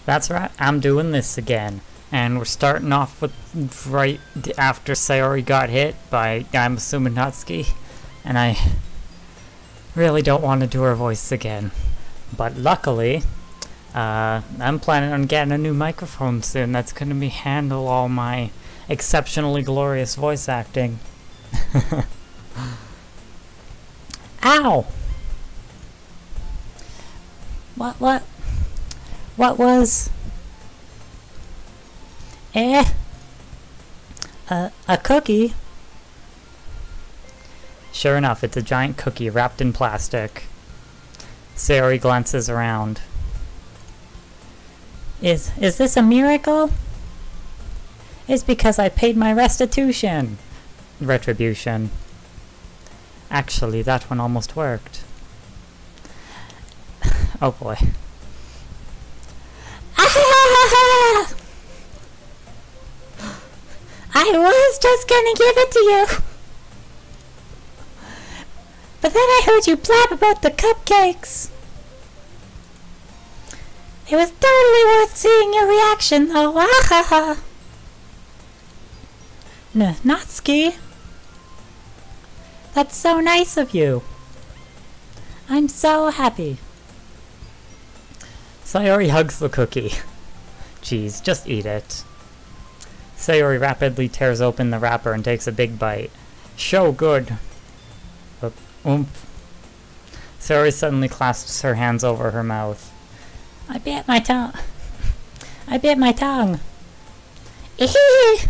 That's right, I'm doing this again. And we're starting off with right after Sayori got hit by, I'm assuming, Natsuki. And I really don't want to do her voice again. But luckily, I'm planning on getting a new microphone soon that's going to handle all my exceptionally glorious voice acting. Ow! What was... a cookie? Sure enough, it's a giant cookie wrapped in plastic. Sayori glances around. Is this a miracle? It's because I paid my restitution. Retribution. Actually, that one almost worked. Oh boy. Ah! I was just gonna give it to you. But then I heard you blab about the cupcakes. It was totally worth seeing your reaction though. Ah! Natsuki. That's so nice of you. I'm so happy. Sayori hugs the cookie. Jeez, just eat it. Sayori rapidly tears open the wrapper and takes a big bite. So good. Oomph. Sayori suddenly clasps her hands over her mouth. I bit my tongue. I bit my tongue. Eehee!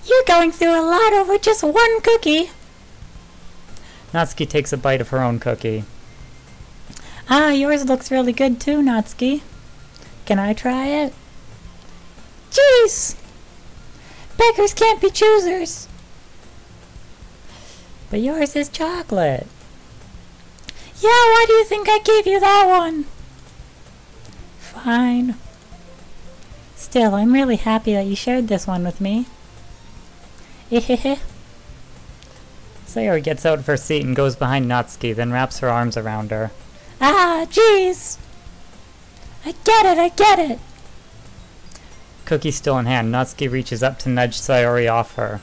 You're going through a lot over just one cookie. Natsuki takes a bite of her own cookie. Ah, yours looks really good too, Natsuki. Can I try it? Jeez! Beggars can't be choosers. But yours is chocolate. Yeah, why do you think I gave you that one? Fine. Still, I'm really happy that you shared this one with me. Hehehe. Sayori gets out of her seat and goes behind Natsuki, then wraps her arms around her. Ah, jeez! I get it! Cookie still in hand, Natsuki reaches up to nudge Sayori off her.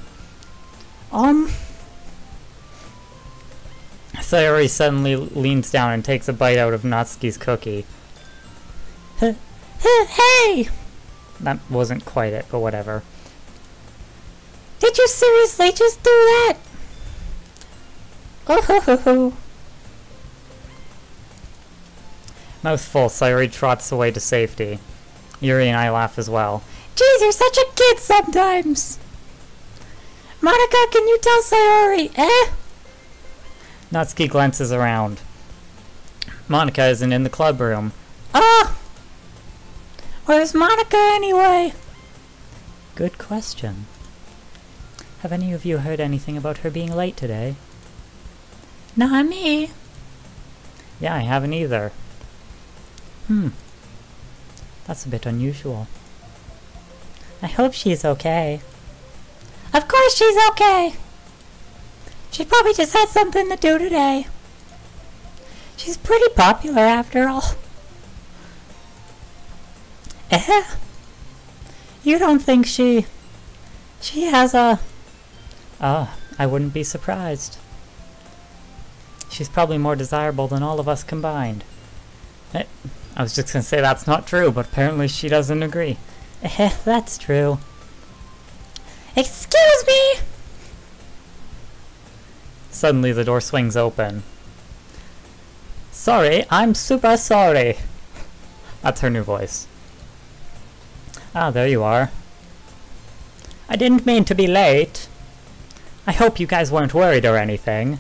Sayori suddenly leans down and takes a bite out of Natsuki's cookie. Hey! That wasn't quite it, but whatever. Did you seriously just do that? Oh ho ho ho. Mouth full, Sayori trots away to safety. Yuri and I laugh as well. Jeez, you're such a kid sometimes! Monica, can you tell Sayori, eh? Natsuki glances around. Monica isn't in the club room. Ah! Where's Monica anyway? Good question. Have any of you heard anything about her being late today? Not me. Yeah, I haven't either. That's a bit unusual. I hope she's okay. Of course she's okay! She probably just had something to do today. She's pretty popular after all. You don't think she has a... I wouldn't be surprised. She's probably more desirable than all of us combined. I was just gonna say that's not true, but apparently she doesn't agree. That's true. Excuse me! Suddenly the door swings open. Sorry, I'm super sorry. That's her new voice. Ah, there you are. I didn't mean to be late. I hope you guys weren't worried or anything.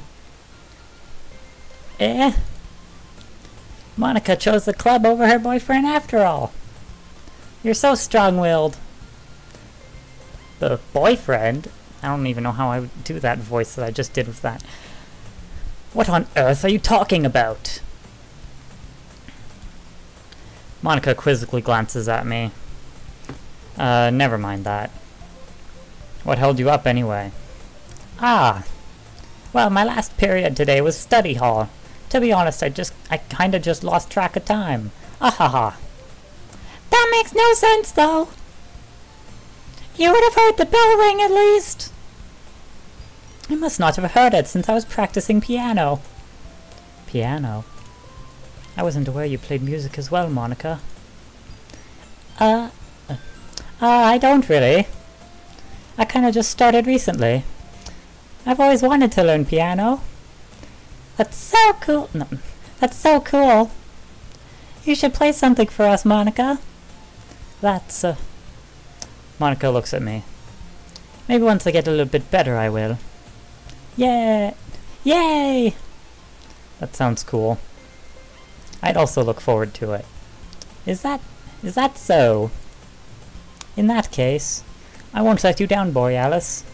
Monica chose the club over her boyfriend after all. You're so strong-willed. The boyfriend? I don't even know how I would do that voice that I just did with that. What on earth are you talking about? Monica quizzically glances at me. Never mind that. What held you up anyway? Ah! Well, my last period today was study hall. To be honest, I kinda just lost track of time. Ahaha. That makes no sense, though. You would have heard the bell ring at least. I must not have heard it since I was practicing piano. Piano? I wasn't aware you played music as well, Monica. I don't really. I kinda just started recently. I've always wanted to learn piano. That's so cool. No, that's so cool. You should play something for us, Monica. That's, Monica looks at me. Maybe once I get a little bit better, I will. Yay! Yay! That sounds cool. I'd also look forward to it. Is that so? In that case, I won't let you down, Borealis.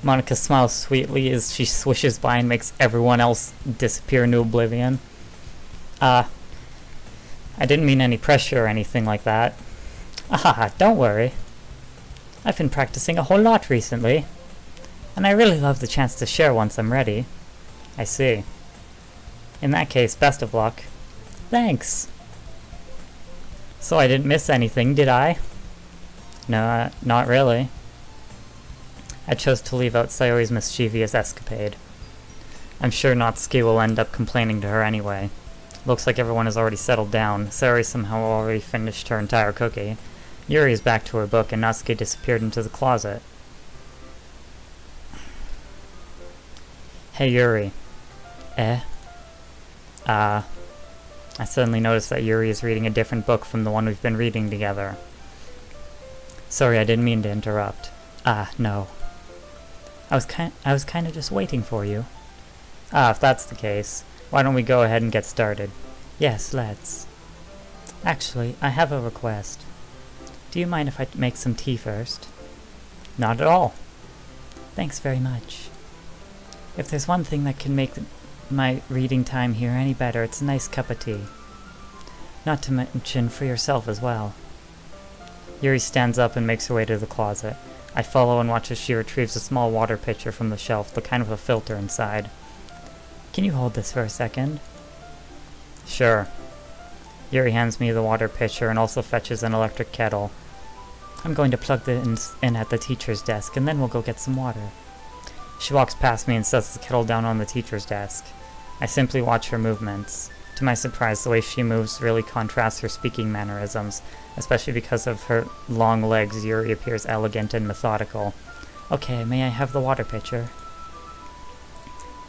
Monica smiles sweetly as she swishes by and makes everyone else disappear into oblivion. I didn't mean any pressure or anything like that. Ah, don't worry. I've been practicing a whole lot recently, and I really love the chance to share once I'm ready. I see. In that case, best of luck. Thanks. So I didn't miss anything, did I? No, not really. I chose to leave out Sayori's mischievous escapade. I'm sure Natsuki will end up complaining to her anyway. Looks like everyone has already settled down. Sayori somehow already finished her entire cookie. Yuri is back to her book, and Natsuki disappeared into the closet. Hey, Yuri. I suddenly noticed that Yuri is reading a different book from the one we've been reading together. Sorry, I didn't mean to interrupt. No. I was kinda just waiting for you. If that's the case, why don't we go ahead and get started? Yes, let's. Actually, I have a request. Do you mind if I make some tea first? Not at all. Thanks very much. If there's one thing that can make my reading time here any better, it's a nice cup of tea. Not to mention for yourself as well. Yuri stands up and makes her way to the closet. I follow and watch as she retrieves a small water pitcher from the shelf, the kind with a filter inside. Can you hold this for a second? Sure. Yuri hands me the water pitcher and also fetches an electric kettle. I'm going to plug this in at the teacher's desk, and then we'll go get some water. She walks past me and sets the kettle down on the teacher's desk. I simply watch her movements. To my surprise, the way she moves really contrasts her speaking mannerisms, especially because of her long legs. Yuri appears elegant and methodical. Okay, may I have the water pitcher?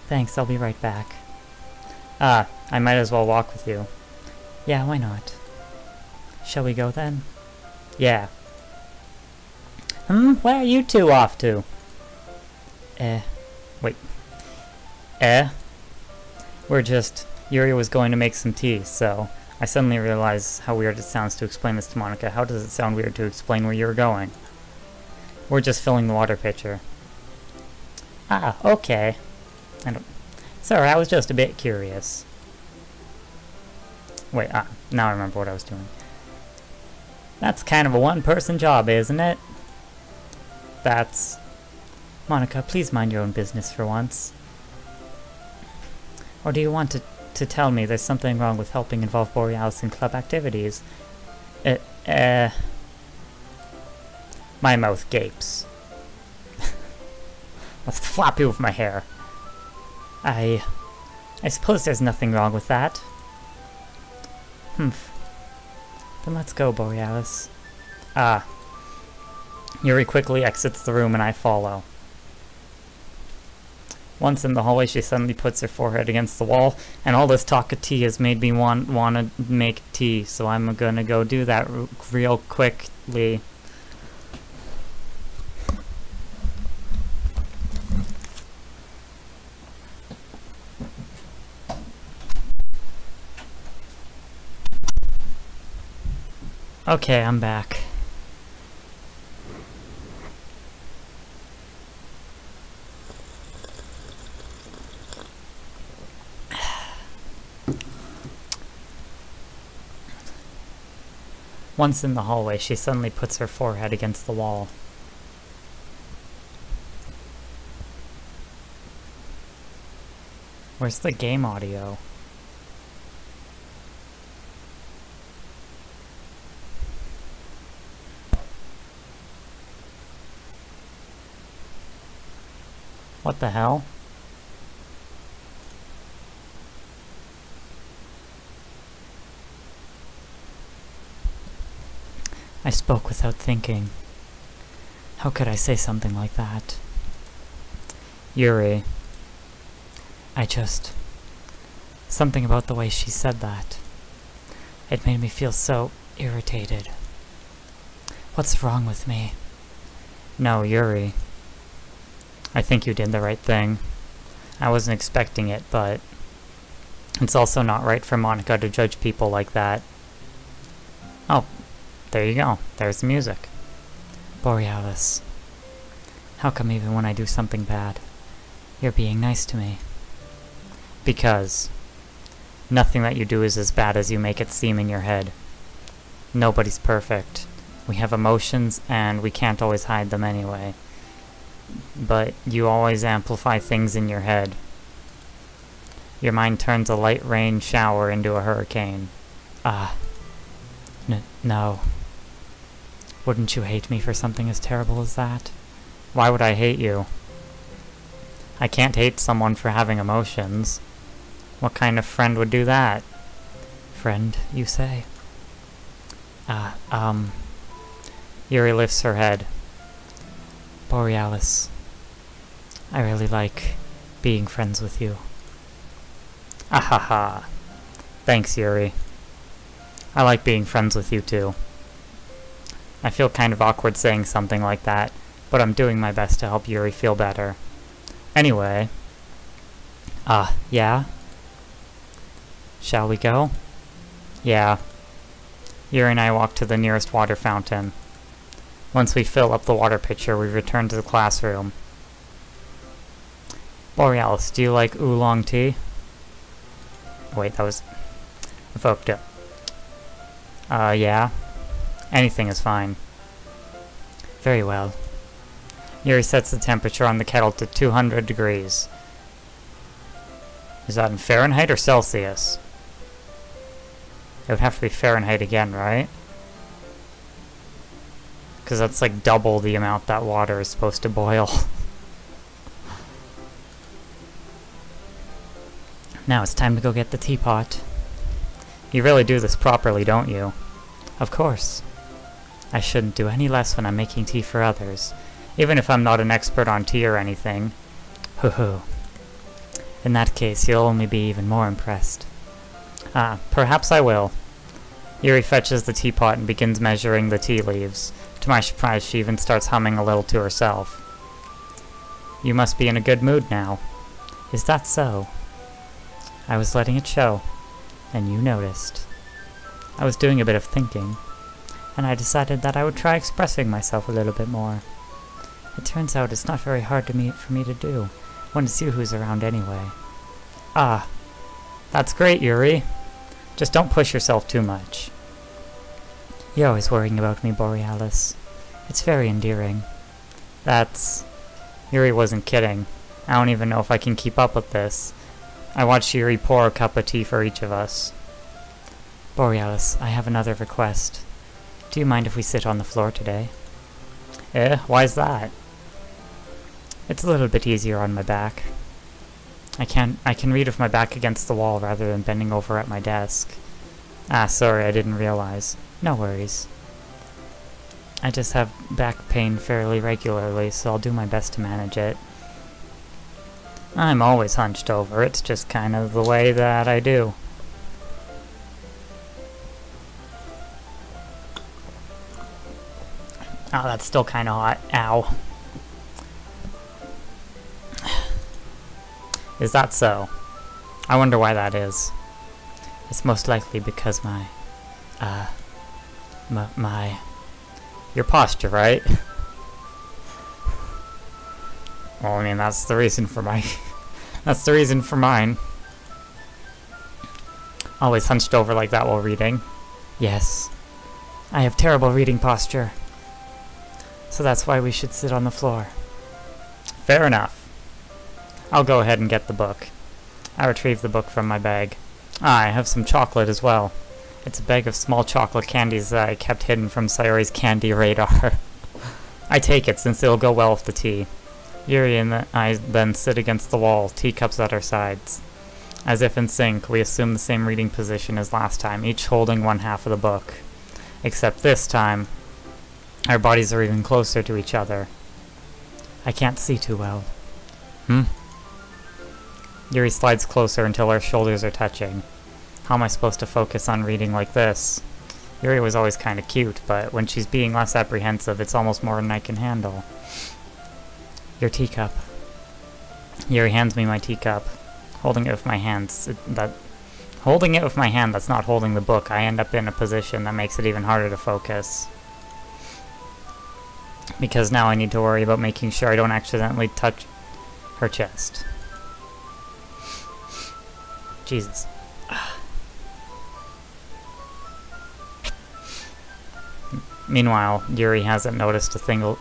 Thanks, I'll be right back. I might as well walk with you. Yeah, why not? Shall we go then? Yeah. Where are you two off to? Wait. Yuri was going to make some tea, so I suddenly realized how weird it sounds to explain this to Monica. How does it sound weird to explain where you're going? We're just filling the water pitcher. Okay. Sorry, I was just a bit curious. Wait, now I remember what I was doing. That's kind of a one-person job, isn't it? Monica, please mind your own business for once. Or do you want to tell me there's something wrong with helping involve Borealis in club activities? My mouth gapes. Let's flop you with my hair. I suppose there's nothing wrong with that. Then let's go, Borealis. Yuri quickly exits the room and I follow. Once in the hallway, she suddenly puts her forehead against the wall, and all this talk of tea has made me want to make tea, so I'm gonna go do that real quickly. Okay, I'm back. Once in the hallway, she suddenly puts her forehead against the wall. Where's the game audio? What the hell? I spoke without thinking. How could I say something like that? Yuri. Something about the way she said that. It made me feel so irritated. What's wrong with me? No, Yuri. I think you did the right thing. I wasn't expecting it, but it's also not right for Monika to judge people like that. Oh, there you go. There's the music. Borealis. How come even when I do something bad, you're being nice to me? Because nothing that you do is as bad as you make it seem in your head. Nobody's perfect. We have emotions, and we can't always hide them anyway. But you always amplify things in your head. Your mind turns a light rain shower into a hurricane. No. Wouldn't you hate me for something as terrible as that? Why would I hate you? I can't hate someone for having emotions. What kind of friend would do that? Friend, you say? Yuri lifts her head. Borealis, I really like being friends with you. Ahaha. Thanks, Yuri. I like being friends with you too. I feel kind of awkward saying something like that, but I'm doing my best to help Yuri feel better. Anyway. Yeah? Shall we go? Yeah. Yuri and I walk to the nearest water fountain. Once we fill up the water pitcher, we return to the classroom. Borealis, do you like oolong tea? Wait, that was... evoked it. Yeah. Anything is fine. Very well. Yuri sets the temperature on the kettle to 200 degrees. Is that in Fahrenheit or Celsius? It would have to be Fahrenheit again, right? Because that's like double the amount that water is supposed to boil. Now it's time to go get the teapot. You really do this properly, don't you? Of course. I shouldn't do any less when I'm making tea for others, even if I'm not an expert on tea or anything. Hoo-hoo. In that case, you'll only be even more impressed. Perhaps I will. Yuri fetches the teapot and begins measuring the tea leaves. To my surprise, she even starts humming a little to herself. You must be in a good mood now. Is that so? I was letting it show, and you noticed. I was doing a bit of thinking, and I decided that I would try expressing myself a little bit more. It turns out it's not very hard for me to do, when it's you who's around anyway. That's great, Yuri. Just don't push yourself too much. You're always worrying about me, Borealis. It's very endearing. Yuri wasn't kidding. I don't even know if I can keep up with this. I watched Yuri pour a cup of tea for each of us. Borealis, I have another request. Do you mind if we sit on the floor today? Why's that? It's a little bit easier on my back. I can read with my back against the wall rather than bending over at my desk. Sorry, I didn't realize. No worries. I just have back pain fairly regularly, so I'll do my best to manage it. I'm always hunched over. It's just kind of the way that I do. Oh, that's still kind of hot. Ow. Is that so? I wonder why that is. It's most likely because your posture, right? Well, I mean, that's the reason for mine. Always hunched over like that while reading. Yes. I have terrible reading posture. So that's why we should sit on the floor. Fair enough. I'll go ahead and get the book. I retrieve the book from my bag. I have some chocolate as well. It's a bag of small chocolate candies that I kept hidden from Sayori's candy radar. I take it since it'll go well with the tea. Yuri and I then sit against the wall, teacups at our sides. As if in sync, we assume the same reading position as last time, each holding one half of the book. Except this time, our bodies are even closer to each other. I can't see too well. Yuri slides closer until our shoulders are touching. How am I supposed to focus on reading like this? Yuri was always kinda cute, but when she's being less apprehensive, it's almost more than I can handle. Your teacup. Yuri hands me my teacup. Holding it with my hands, holding it with my hand that's not holding the book, I end up in a position that makes it even harder to focus. Because now I need to worry about making sure I don't accidentally touch her chest. Jesus. Meanwhile, Yuri hasn't noticed a thing.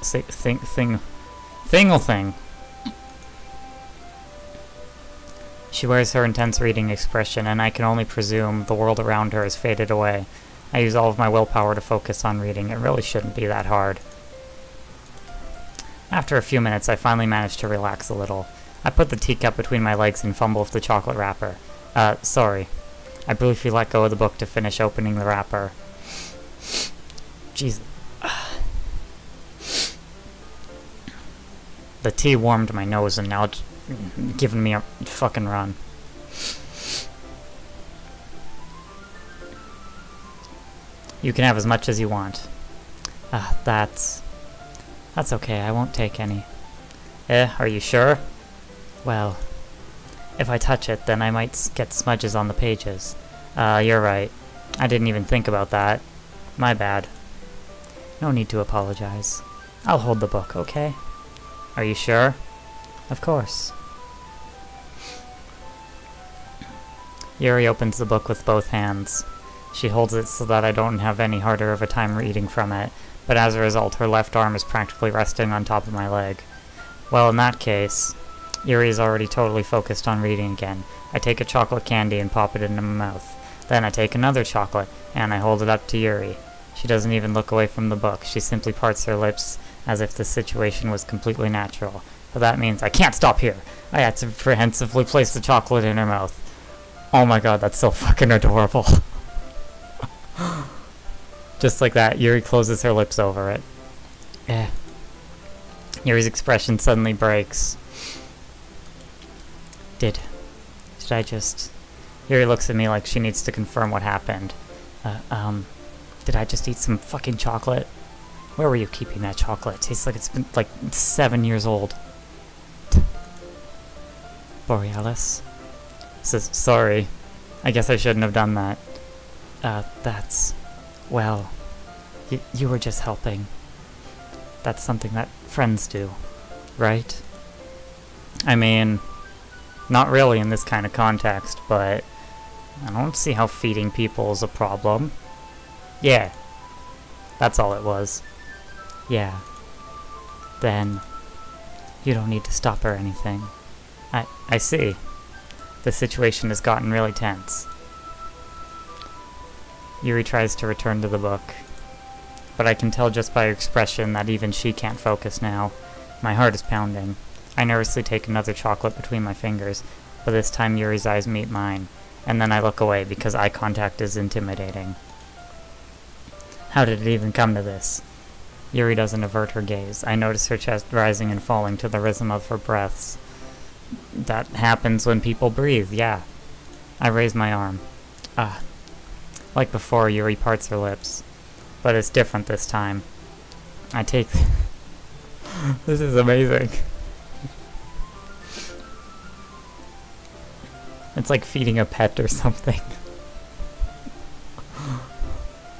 She wears her intense reading expression, and I can only presume the world around her has faded away. I use all of my willpower to focus on reading. It really shouldn't be that hard. After a few minutes, I finally manage to relax a little. I put the teacup between my legs and fumble with the chocolate wrapper. Sorry. I briefly let go of the book to finish opening the wrapper. Jesus. The tea warmed my nose and now it's giving me a fucking run. You can have as much as you want. That's okay, I won't take any. Are you sure? Well, if I touch it, then I might get smudges on the pages. You're right. I didn't even think about that. My bad. No need to apologize. I'll hold the book, okay? Are you sure? Of course. Yuri opens the book with both hands. She holds it so that I don't have any harder of a time reading from it, but as a result, her left arm is practically resting on top of my leg. Well, in that case, Yuri is already totally focused on reading again. I take a chocolate candy and pop it into my mouth. Then I take another chocolate, and I hold it up to Yuri. She doesn't even look away from the book. She simply parts her lips as if the situation was completely natural. But that means I can't stop here. I had to apprehensively place the chocolate in her mouth. Oh my god, that's so fucking adorable. Just like that, Yuri closes her lips over it. Yuri's expression suddenly breaks. Did I just... Yuri looks at me like she needs to confirm what happened. Did I just eat some fucking chocolate? Where were you keeping that chocolate? It tastes like it's been, like, 7 years old. Borealis? Says, sorry. I guess I shouldn't have done that. Well, you were just helping. That's something that friends do, right? I mean, not really in this kind of context, but I don't see how feeding people is a problem. Yeah, that's all it was. Yeah. Then, you don't need to stop or anything. I see. The situation has gotten really tense. Yuri tries to return to the book, but I can tell just by her expression that even she can't focus now. My heart is pounding. I nervously take another chocolate between my fingers, but this time Yuri's eyes meet mine, and then I look away because eye contact is intimidating. How did it even come to this? Yuri doesn't avert her gaze. I notice her chest rising and falling to the rhythm of her breaths. That happens when people breathe, yeah. I raise my arm. Like before, Yuri parts her lips. But it's different this time. I take... This is amazing. It's like feeding a pet or something.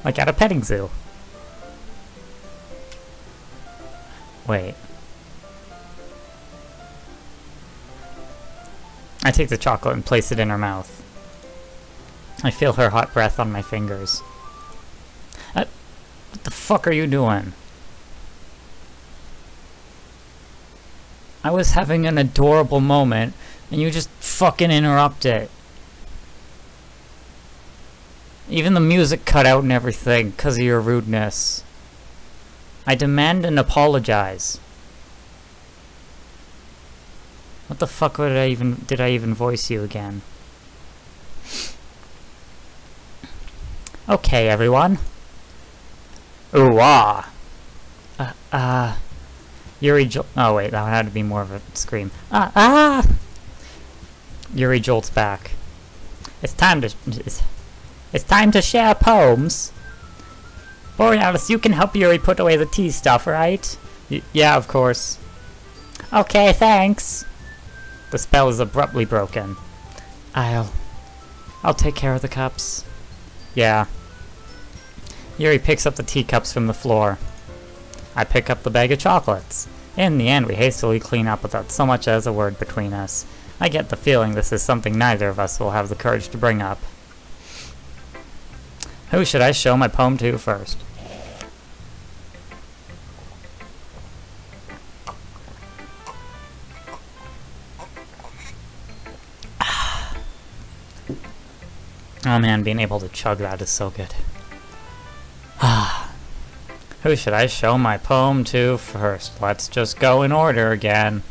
Like at a petting zoo. Wait. I take the chocolate and place it in her mouth. I feel her hot breath on my fingers. What the fuck are you doing? I was having an adorable moment, and you just fucking interrupt it. Even the music cut out and everything, because of your rudeness. I demand and apologize. What the fuck did I even voice you again? Okay, everyone. Ooh, ah. Yuri oh wait, that had to be more of a scream. Yuri jolts back. It's time to share poems. Borealis, you can help Yuri put away the tea stuff, right? Yeah, of course. Okay, thanks. The spell is abruptly broken. I'll take care of the cups. Yeah. Yuri picks up the teacups from the floor. I pick up the bag of chocolates. In the end, we hastily clean up without so much as a word between us. I get the feeling this is something neither of us will have the courage to bring up. Who should I show my poem to first? Oh man, being able to chug that is so good. Who should I show my poem to first? Let's just go in order again.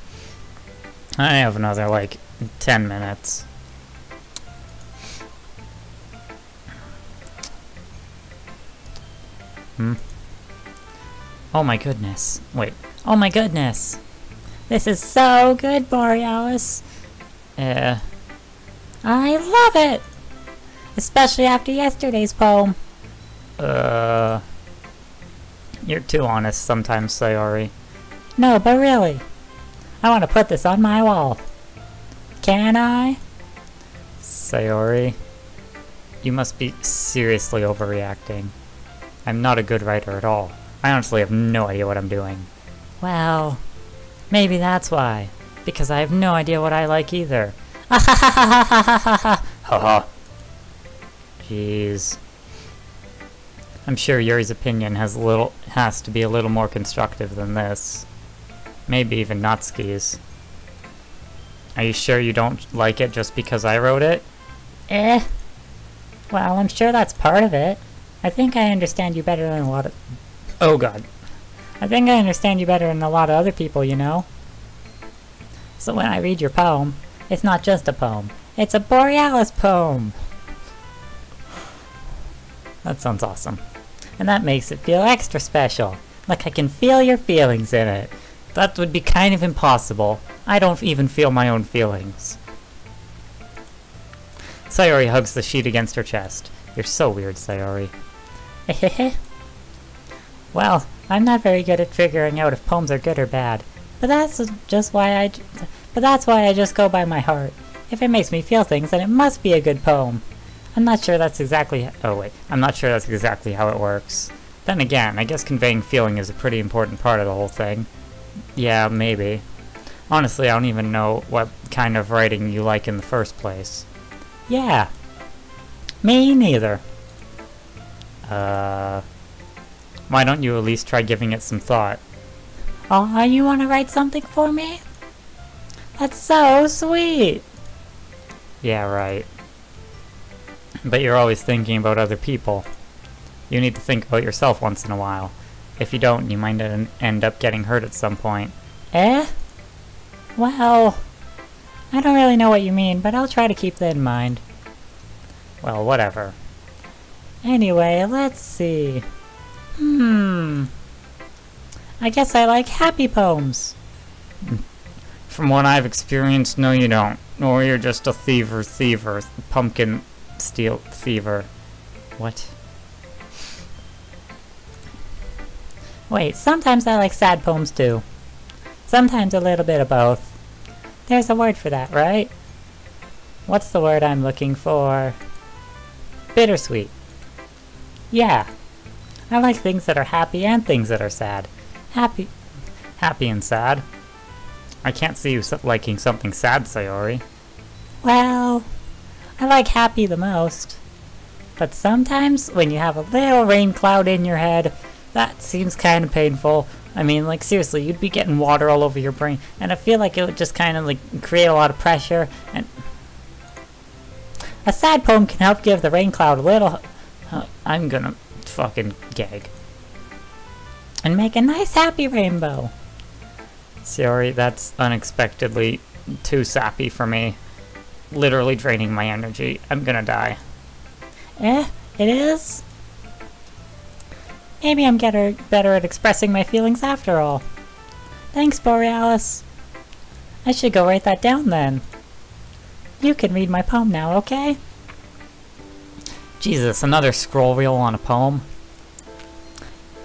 I have another, like, 10 minutes. Oh my goodness. Wait. Oh my goodness! This is so good, Borealis! I love it! Especially after yesterday's poem. You're too honest sometimes, Sayori. No, but really. I want to put this on my wall. Can I? Sayori, you must be seriously overreacting. I'm not a good writer at all. I honestly have no idea what I'm doing. Well, maybe that's why. Because I have no idea what I like either. Haha. Jeez. I'm sure Yuri's opinion has to be a little more constructive than this. Maybe even Natsuki's. Are you sure you don't like it just because I wrote it? Well, I'm sure that's part of it. I think I understand you better than a lot of... Oh god. I think I understand you better than a lot of other people, you know? So when I read your poem, it's not just a poem. It's a Borealis poem! That sounds awesome. And that makes it feel extra special. Like I can feel your feelings in it. That would be kind of impossible. I don't even feel my own feelings. Sayori hugs the sheet against her chest. You're so weird, Sayori. Well, I'm not very good at figuring out if poems are good or bad. But that's why I just go by my heart. If it makes me feel things, then it must be a good poem. I'm not sure that's exactly... I'm not sure that's exactly how it works. Then again, I guess conveying feeling is a pretty important part of the whole thing. Yeah, maybe. Honestly, I don't even know what kind of writing you like in the first place. Yeah. Me neither. Why don't you at least try giving it some thought? Aw, you want to write something for me? That's so sweet! Yeah, right. But you're always thinking about other people. You need to think about yourself once in a while. If you don't, you might end up getting hurt at some point. Well, I don't really know what you mean, but I'll try to keep that in mind. Well, whatever. Anyway, let's see. I guess I like happy poems. From what I've experienced, no you don't. Or you're just a thiever, pumpkin steel thiever. What? Wait, sometimes I like sad poems too. Sometimes a little bit of both. There's a word for that, right? What's the word I'm looking for? Bittersweet. Yeah. I like things that are happy and things that are sad. Happy and sad. I can't see you liking something sad, Sayori. Well, I like happy the most. But sometimes, when you have a little rain cloud in your head, that seems kind of painful. I mean, like, seriously, you'd be getting water all over your brain, and I feel like it would just kind of, like, create a lot of pressure, and... A sad poem can help give the rain cloud a little... I'm gonna fucking gag. And make a nice happy rainbow. Sorry, that's unexpectedly too sappy for me. Literally draining my energy. I'm gonna die. It is? Maybe I'm better at expressing my feelings after all. Thanks, Borealis. I should go write that down then. You can read my poem now, okay? Jesus, another scroll reel on a poem?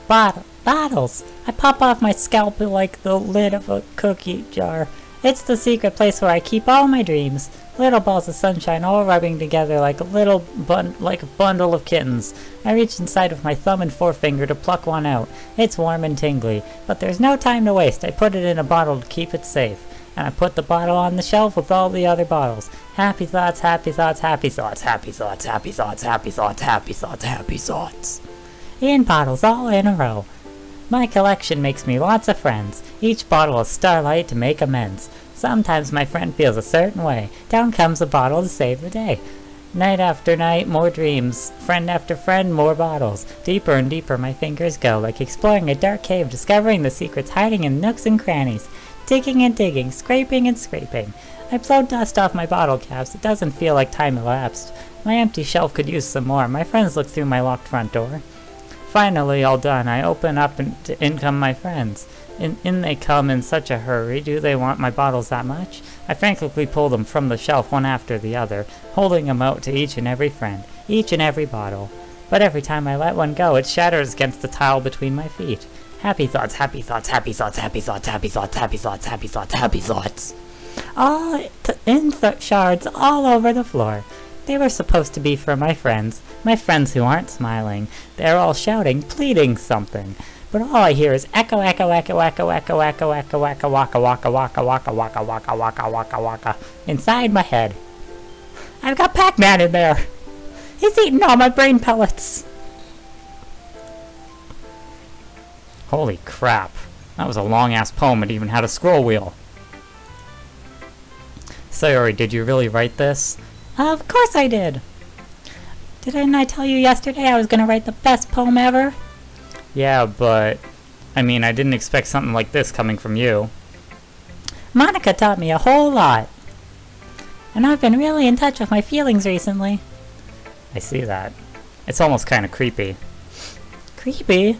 Bottles! I pop off my scalp like the lid of a cookie jar. It's the secret place where I keep all my dreams. Little balls of sunshine all rubbing together like a bundle of kittens. I reach inside with my thumb and forefinger to pluck one out. It's warm and tingly, but there's no time to waste. I put it in a bottle to keep it safe. And I put the bottle on the shelf with all the other bottles. Happy thoughts, happy thoughts, happy thoughts, happy thoughts, happy thoughts, happy thoughts, happy thoughts, happy thoughts. In bottles, all in a row. My collection makes me lots of friends. Each bottle is starlight to make amends. Sometimes my friend feels a certain way. Down comes a bottle to save the day. Night after night, more dreams. Friend after friend, more bottles. Deeper and deeper my fingers go, like exploring a dark cave, discovering the secrets hiding in nooks and crannies. Digging and digging, scraping and scraping. I blow dust off my bottle caps. It doesn't feel like time elapsed. My empty shelf could use some more. My friends look through my locked front door. Finally, all done, I open up and in come my friends. In they come in such a hurry. Do they want my bottles that much? I frantically pull them from the shelf one after the other, holding them out to each and every friend, each and every bottle. But every time I let one go, it shatters against the tile between my feet. Happy thoughts, happy thoughts, happy thoughts, happy thoughts, happy thoughts, happy thoughts, happy thoughts, happy thoughts. All in shards all over the floor. They were supposed to be for my friends who aren't smiling. They're all shouting, pleading something. But all I hear is echo, echo, echo, echo, echo, echo, echo, echo, waka, waka, waka, waka, waka, waka, waka, waka, waka, inside my head. I've got Pac-Man in there. He's eating all my brain pellets. Holy crap. That was a long-ass poem. It even had a scroll wheel. Sayori, did you really write this? Of course I did. Didn't I tell you yesterday I was going to write the best poem ever? Yeah, but... I mean, I didn't expect something like this coming from you. Monica taught me a whole lot. And I've been really in touch with my feelings recently. I see that. It's almost kind of creepy. Creepy?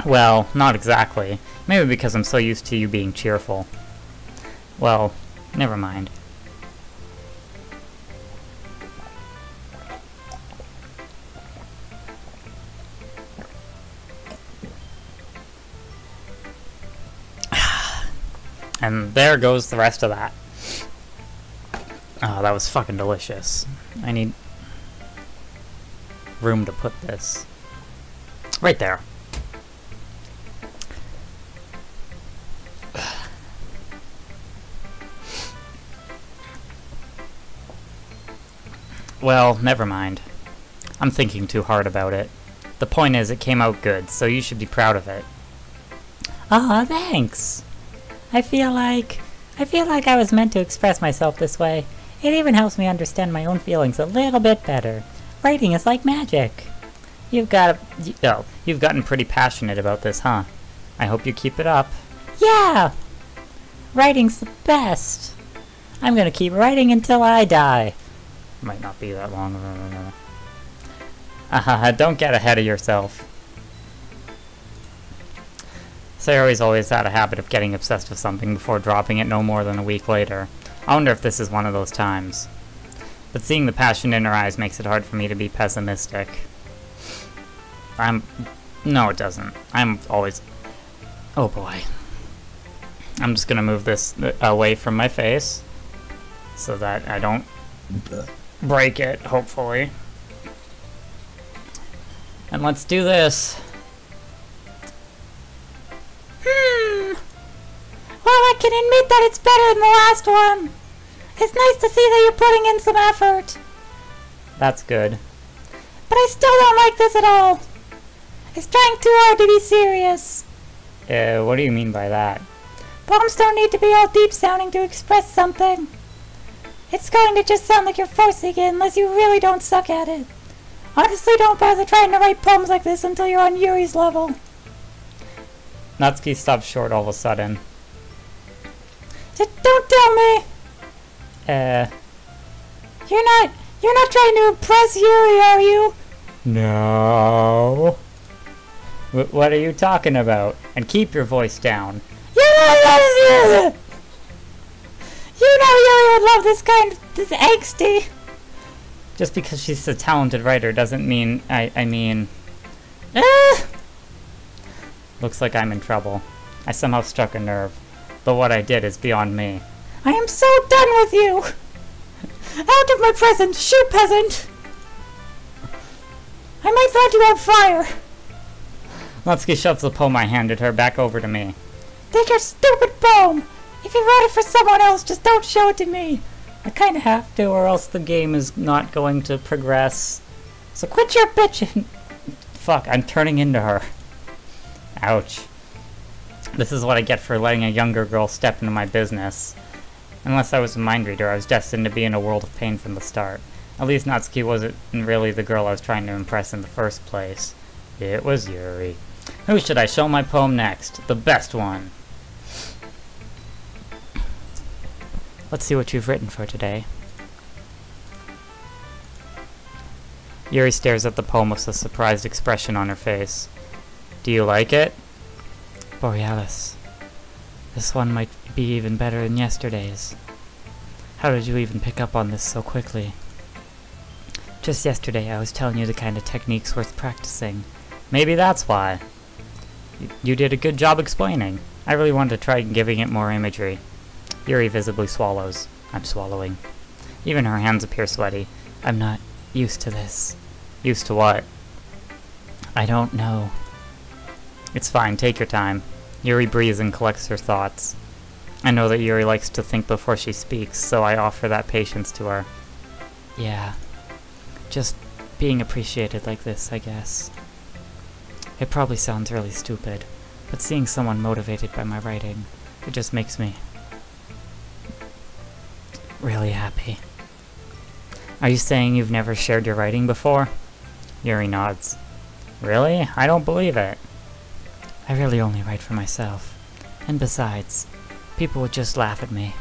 Well, not exactly. Maybe because I'm so used to you being cheerful. Well, never mind. And there goes the rest of that. Oh, that was fucking delicious. I need room to put this. Right there. Well, never mind. I'm thinking too hard about it. The point is, it came out good, so you should be proud of it. Aw, thanks. I feel like I was meant to express myself this way. It even helps me understand my own feelings a little bit better. Writing is like magic. You've gotten pretty passionate about this, huh? I hope you keep it up. Yeah! Writing's the best. I'm gonna keep writing until I die. Might not be that long. Don't get ahead of yourself. Sayori's always had a habit of getting obsessed with something before dropping it no more than a week later. I wonder if this is one of those times. But seeing the passion in her eyes makes it hard for me to be pessimistic. No, it doesn't. I'm always... Oh boy. I'm just gonna move this away from my face so that I don't break it, hopefully. And let's do this. Well, I can admit that it's better than the last one. It's nice to see that you're putting in some effort. That's good. But I still don't like this at all. It's trying too hard to be serious. What do you mean by that? Poems don't need to be all deep-sounding to express something. It's going to just sound like you're forcing it unless you really don't suck at it. Honestly, don't bother trying to write poems like this until you're on Yuri's level. Natsuki stopped short all of a sudden. Just don't tell me! You're not trying to impress Yuri, are you? No. What are you talking about? And keep your voice down. You know Yuri would love this angsty. Just because she's a talented writer doesn't mean, I mean... Looks like I'm in trouble. I somehow struck a nerve. But what I did is beyond me. I am so done with you! Out of my presence, you peasant! I might light you on fire! Natsuki shoves the poem I handed her back over to me. Take your stupid poem! If you wrote it for someone else, just don't show it to me! I kinda have to, or else the game is not going to progress. So quit your bitching! Fuck, I'm turning into her. Ouch. This is what I get for letting a younger girl step into my business. Unless I was a mind reader, I was destined to be in a world of pain from the start. At least Natsuki wasn't really the girl I was trying to impress in the first place. It was Yuri. Who should I show my poem next? The best one! Let's see what you've written for today. Yuri stares at the poem with a surprised expression on her face. Do you like it? Borealis. This one might be even better than yesterday's. How did you even pick up on this so quickly? Just yesterday I was telling you the kind of techniques worth practicing. Maybe that's why. You did a good job explaining. I really wanted to try giving it more imagery. Yuri visibly swallows. I'm swallowing. Even her hands appear sweaty. I'm not used to this. Used to what? I don't know. It's fine, take your time. Yuri breathes and collects her thoughts. I know that Yuri likes to think before she speaks, so I offer that patience to her. Yeah. Just being appreciated like this, I guess. It probably sounds really stupid, but seeing someone motivated by my writing, it just makes me really happy. Are you saying you've never shared your writing before? Yuri nods. Really? I don't believe it. I really only write for myself. And besides, people would just laugh at me.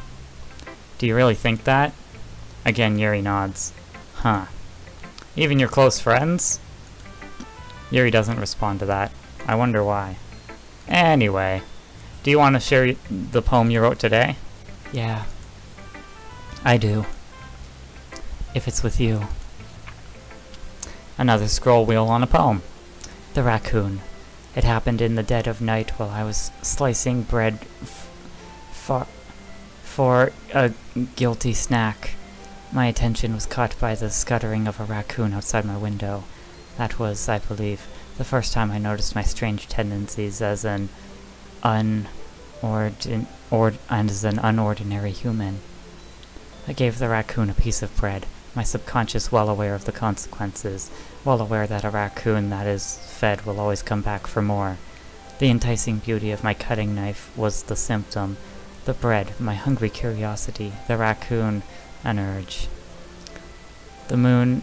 Do you really think that? Again, Yuri nods. Huh. Even your close friends? Yuri doesn't respond to that. I wonder why. Anyway, do you want to share the poem you wrote today? Yeah. I do. If it's with you. Another scroll wheel on a poem. The raccoon. It happened in the dead of night while I was slicing bread for a guilty snack. My attention was caught by the scuttering of a raccoon outside my window. That was, I believe, the first time I noticed my strange tendencies as an unordinary human. I gave the raccoon a piece of bread, my subconscious well aware of the consequences, well aware that a raccoon that is fed will always come back for more. The enticing beauty of my cutting knife was the symptom, the bread, my hungry curiosity, the raccoon, an urge. The moon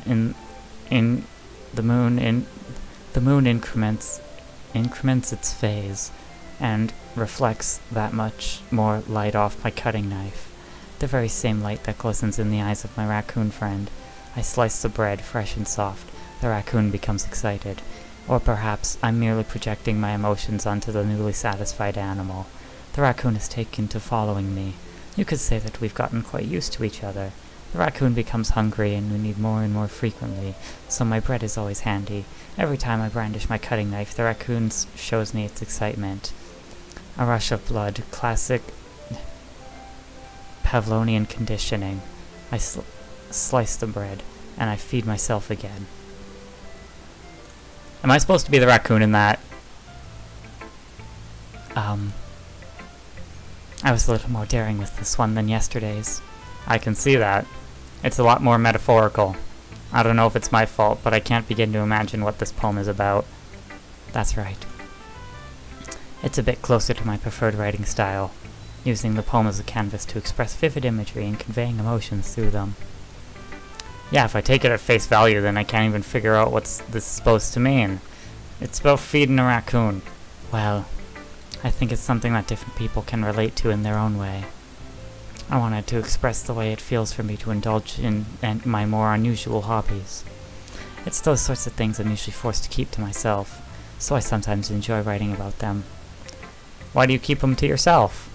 increments its phase and reflects that much more light off my cutting knife. The very same light that glistens in the eyes of my raccoon friend. I slice the bread, fresh and soft. The raccoon becomes excited. Or perhaps I'm merely projecting my emotions onto the newly satisfied animal. The raccoon is taken to following me. You could say that we've gotten quite used to each other. The raccoon becomes hungry and we need more and more frequently, so my bread is always handy. Every time I brandish my cutting knife, the raccoon shows me its excitement. A rush of blood, classic Pavlovian conditioning. I slice the bread, and I feed myself again. Am I supposed to be the raccoon in that? I was a little more daring with this one than yesterday's. I can see that. It's a lot more metaphorical. I don't know if it's my fault, but I can't begin to imagine what this poem is about. That's right. It's a bit closer to my preferred writing style, using the poem as a canvas to express vivid imagery and conveying emotions through them. Yeah, if I take it at face value, then I can't even figure out what this is supposed to mean. It's about feeding a raccoon. Well, I think it's something that different people can relate to in their own way. I wanted to express the way it feels for me to indulge in my more unusual hobbies. It's those sorts of things I'm usually forced to keep to myself, so I sometimes enjoy writing about them. Why do you keep them to yourself?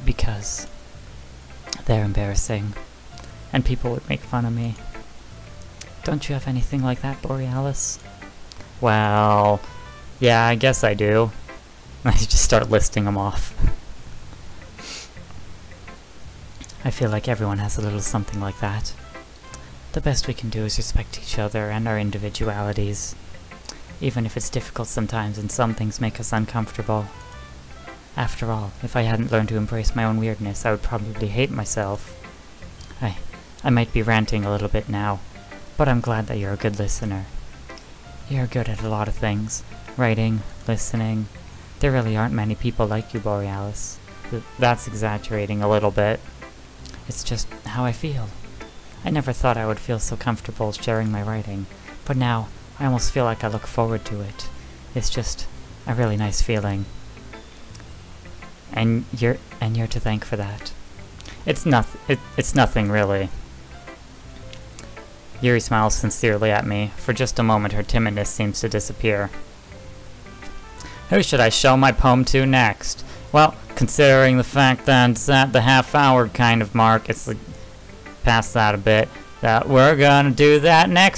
Because they're embarrassing, and people would make fun of me. Don't you have anything like that, Borealis? Well, yeah, I guess I do. I just start listing them off. I feel like everyone has a little something like that. The best we can do is respect each other and our individualities, even if it's difficult sometimes and some things make us uncomfortable. After all, if I hadn't learned to embrace my own weirdness, I would probably hate myself. I might be ranting a little bit now, but I'm glad that you're a good listener. You're good at a lot of things. Writing, listening. There really aren't many people like you, Borealis. That's exaggerating a little bit. It's just how I feel. I never thought I would feel so comfortable sharing my writing, but now I almost feel like I look forward to it. It's just a really nice feeling. And you're to thank for that. It's nothing really. Yuri smiles sincerely at me. For just a moment her timidness seems to disappear. Who should I show my poem to next? Well, considering the fact that it's at the half-hour kind of mark, it's like past that a bit, that we're gonna do that next.